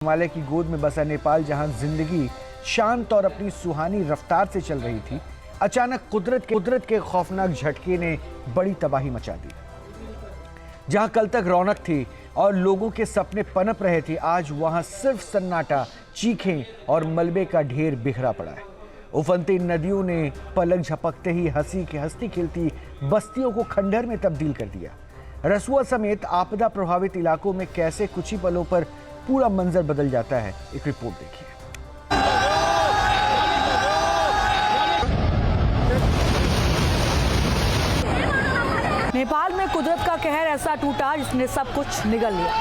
हिमालय की गोद में बसा नेपाल, जहां जिंदगी शांत और अपनी सुहानी रफ्तार से चल रही थी, अचानक कुदरत के खौफनाक झटके ने बड़ी तबाही मचा दी। जहां कल तक रौनक थी और लोगों के सपने पनप रहे थे, आज वहां सिर्फ सन्नाटा, चीखें और मलबे का ढेर बिखरा पड़ा है। उफनती नदियों ने पलक झपकते ही हंसती खेलती बस्तियों को खंडहर में तब्दील कर दिया। रसुआ समेत आपदा प्रभावित इलाकों में कैसे कुछ ही पलों पर पूरा मंजर बदल जाता है, एक रिपोर्ट देखिए। नेपाल में कुदरत का कहर ऐसा टूटा जिसने सब कुछ निगल लिया।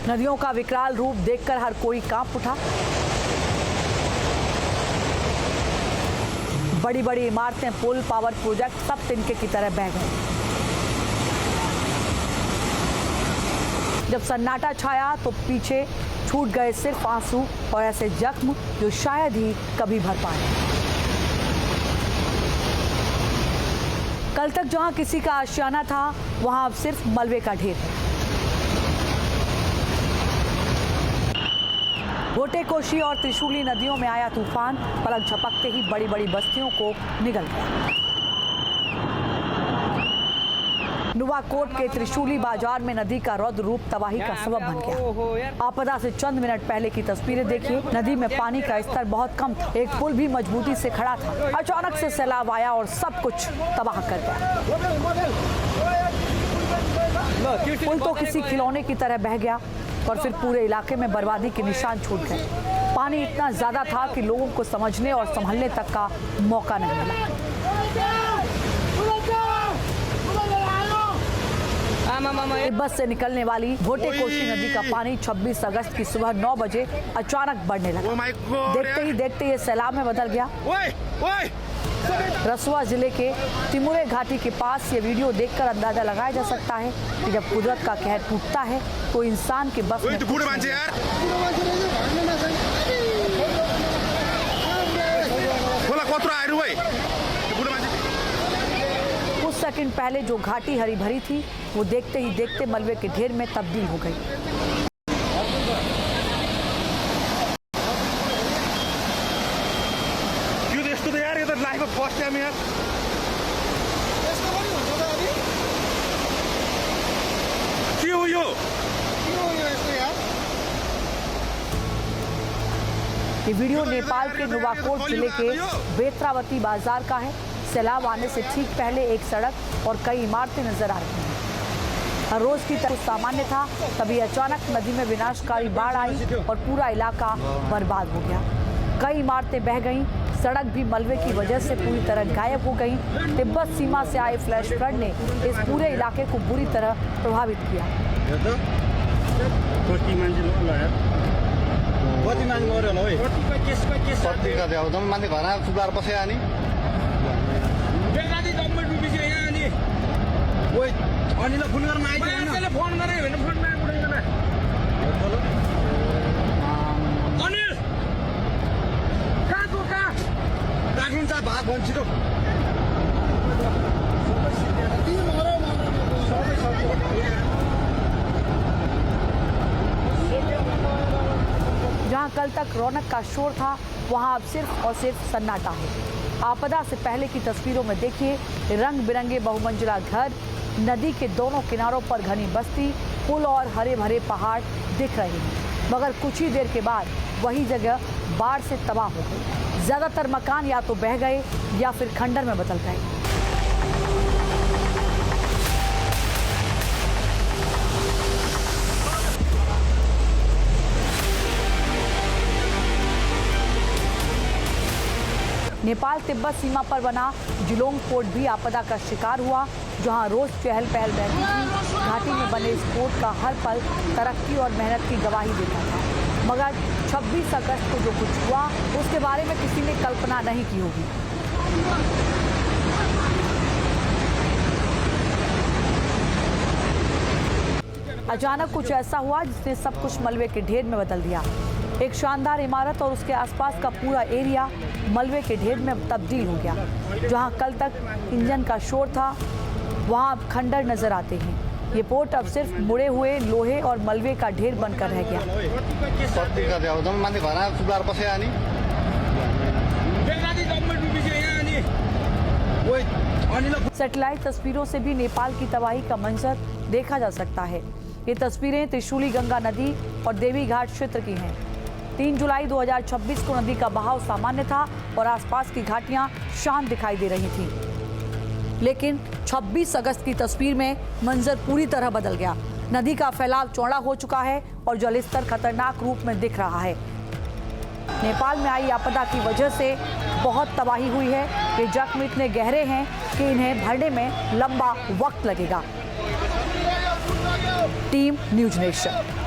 नदियों का विकराल रूप देखकर हर कोई कांप उठा। बड़ी बड़ी इमारतें, पुल, पावर प्रोजेक्ट सब तिनके की तरह बह गए। जब सन्नाटा छाया तो पीछे छूट गए सिर्फ आंसू और ऐसे जख्म जो शायद ही कभी भर पाए। कल तक जहां किसी का आशियाना था, वहां अब सिर्फ मलबे का ढेर है। गोटे कोशी और त्रिशूली नदियों में आया तूफान, पलक झपकते ही बड़ी बड़ी बस्तियों को निगल गया। नुवाकोट के त्रिशूली बाजार में नदी का रौद्र रूप तबाही का सबब बन गया। आपदा से चंद मिनट पहले की तस्वीरें देखिए। नदी में पानी का स्तर बहुत कम था, एक पुल भी मजबूती से खड़ा था। अचानक से सैलाब आया और सब कुछ तबाह कर गया। पुल तो किसी खिलौने की तरह बह गया और फिर पूरे इलाके में बर्बादी के निशान छूट गए। पानी इतना ज्यादा था कि लोगों को समझने और संभलने तक का मौका नहीं मिला। तिब्बत से निकलने वाली गोटे कोशी नदी का पानी 26 अगस्त की सुबह 9 बजे अचानक बढ़ने लगा। देखते ही देखते ये सैलाब में बदल गया। रसुआ जिले के तिमुरे घाटी के पास ये वीडियो देखकर अंदाजा लगाया जा सकता है कि जब कुदरत का कहर टूटता है तो इंसान के बस में कुछ सेकंड पहले जो घाटी हरी भरी थी, वो देखते ही देखते मलबे के ढेर में तब्दील हो गई। ये वीडियो नेपाल के नुवाकोट जिले के बेत्रावती बाजार का है। सैलाब आने से ठीक पहले एक सड़क और कई इमारतें नजर आ रही हैं। हर रोज की तरह सामान्य था, तभी अचानक नदी में विनाशकारी बाढ़ आई और पूरा इलाका बर्बाद हो गया। कई इमारतें बह गईं, सड़क भी मलबे की वजह से पूरी तरह गायब हो गई। तिब्बत सीमा से आए फ्लैश फ्लड ने इस पूरे इलाके को बुरी तरह प्रभावित किया। जहां कल तक रौनक का शोर था, वहां अब सिर्फ और सिर्फ सन्नाटा है। आपदा से पहले की तस्वीरों में देखिए, रंग बिरंगे बहुमंजिला घर, नदी के दोनों किनारों पर घनी बस्ती, पुल और हरे भरे पहाड़ दिख रहे हैं। मगर कुछ ही देर के बाद वही जगह बाढ़ से तबाह हो गई। ज्यादातर मकान या तो बह गए या फिर खंडर में बदल गए। नेपाल तिब्बत सीमा पर बना जिलोंग पोर्ट भी आपदा का शिकार हुआ, जहां रोज चहल पहल रहती थी। घाटी में बने इस पोर्ट का हर पल तरक्की और मेहनत की गवाही देता था। मगर 26 अगस्त को जो कुछ हुआ, उसके बारे में किसी ने कल्पना नहीं की होगी। अचानक कुछ ऐसा हुआ जिसने सब कुछ मलबे के ढेर में बदल दिया। एक शानदार इमारत और उसके आसपास का पूरा एरिया मलबे के ढेर में तब्दील हो गया। जहां कल तक इंजन का शोर था, वहां अब खंडर नजर आते हैं। ये पोर्ट अब सिर्फ मुड़े हुए लोहे और मलबे का ढेर बनकर रह गया। सैटेलाइट तस्वीरों से भी नेपाल की तबाही का मंजर देखा जा सकता है। ये तस्वीरें त्रिशूली गंगा नदी और देवी घाट क्षेत्र की हैं। 3 जुलाई 2026 को नदी का बहाव सामान्य था और आसपास की घाटियां शांत दिखाई दे रही थीं। लेकिन 26 अगस्त की तस्वीर में मंजर पूरी तरह बदल गया। नदी का फैलाव चौड़ा हो चुका है और जलस्तर खतरनाक रूप में दिख रहा है। नेपाल में आई आपदा की वजह से बहुत तबाही हुई है। ये जख्म इतने गहरे हैं कि इन्हें भरने में लंबा वक्त लगेगा। Team news nation.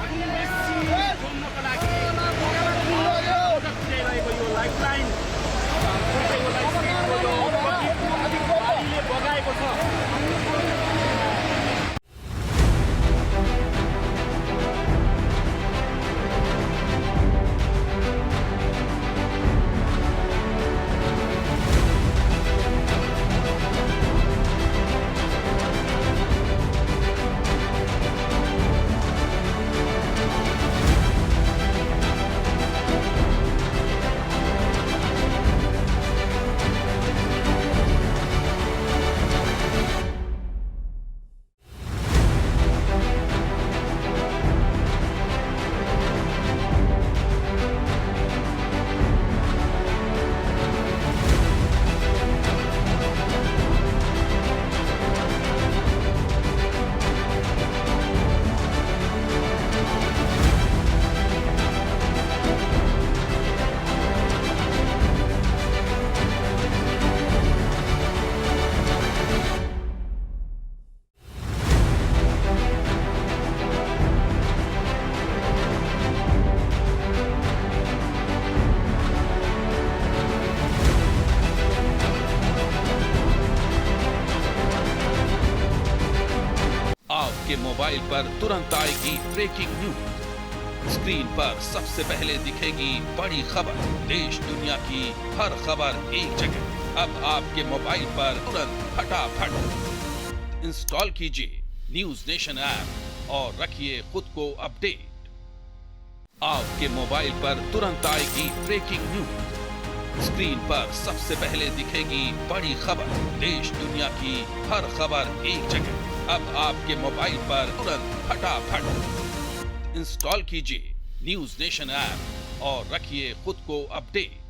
आपके मोबाइल पर तुरंत आएगी ब्रेकिंग न्यूज। स्क्रीन पर सबसे पहले दिखेगी बड़ी खबर। देश दुनिया की हर खबर एक जगह। अब आपके मोबाइल पर तुरंत फटाफट इंस्टॉल कीजिए न्यूज नेशन ऐप और रखिए खुद को अपडेट। आपके मोबाइल पर तुरंत आएगी ब्रेकिंग न्यूज। स्क्रीन पर सबसे पहले दिखेगी बड़ी खबर। देश दुनिया की हर खबर एक जगह। अब आपके मोबाइल पर तुरंत फटाफट इंस्टॉल कीजिए न्यूज नेशन ऐप और रखिए खुद को अपडेट।